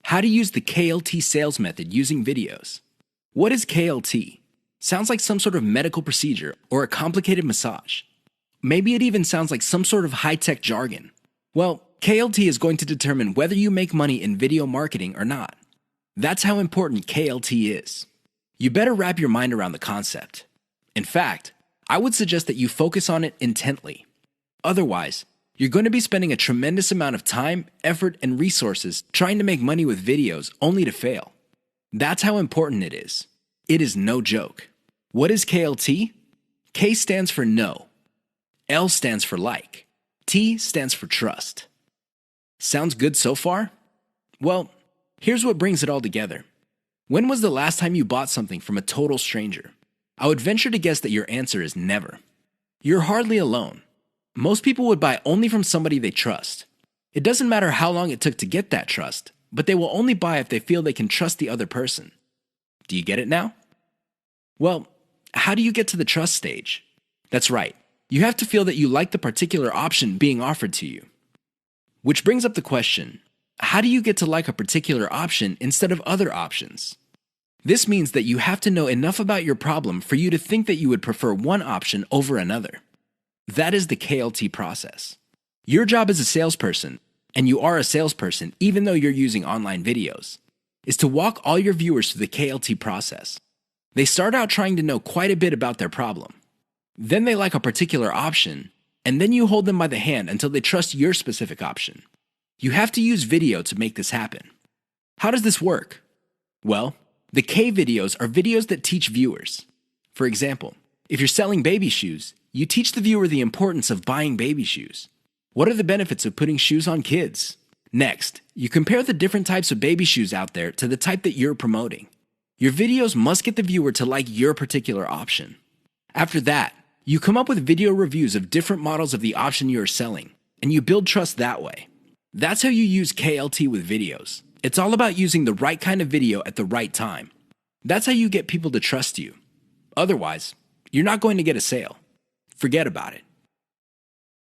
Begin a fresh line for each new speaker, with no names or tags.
How to use the KLT sales method using videos. What is KLT? Sounds like some sort of medical procedure or a complicated massage. Maybe it even sounds like some sort of high-tech jargon. Well, KLT is going to determine whether you make money in video marketing or not. That's how important KLT is. You better wrap your mind around the concept. In fact, I would suggest that you focus on it intently. Otherwise, you're going to be spending a tremendous amount of time, effort, and resources trying to make money with videos only to fail. That's how important it is. It is no joke. What is KLT? K stands for no. L stands for like. T stands for trust. Sounds good so far? Well, here's what brings it all together. When was the last time you bought something from a total stranger? I would venture to guess that your answer is never. You're hardly alone. Most people would buy only from somebody they trust. It doesn't matter how long it took to get that trust, but they will only buy if they feel they can trust the other person. Do you get it now? Well, how do you get to the trust stage? That's right. You have to feel that you like the particular option being offered to you. Which brings up the question, how do you get to like a particular option instead of other options? This means that you have to know enough about your problem for you to think that you would prefer one option over another. That is the KLT process. Your job as a salesperson, and you are a salesperson even though you're using online videos, is to walk all your viewers through the KLT process. They start out trying to know quite a bit about their problem. Then they like a particular option, and then you hold them by the hand until they trust your specific option. You have to use video to make this happen. How does this work? Well, the K videos are videos that teach viewers. For example, if you're selling baby shoes, you teach the viewer the importance of buying baby shoes. What are the benefits of putting shoes on kids? Next, you compare the different types of baby shoes out there to the type that you're promoting. Your videos must get the viewer to like your particular option. After that, you come up with video reviews of different models of the option you are selling, and you build trust that way. That's how you use KLT with videos. It's all about using the right kind of video at the right time. That's how you get people to trust you. Otherwise, you're not going to get a sale. Forget about it.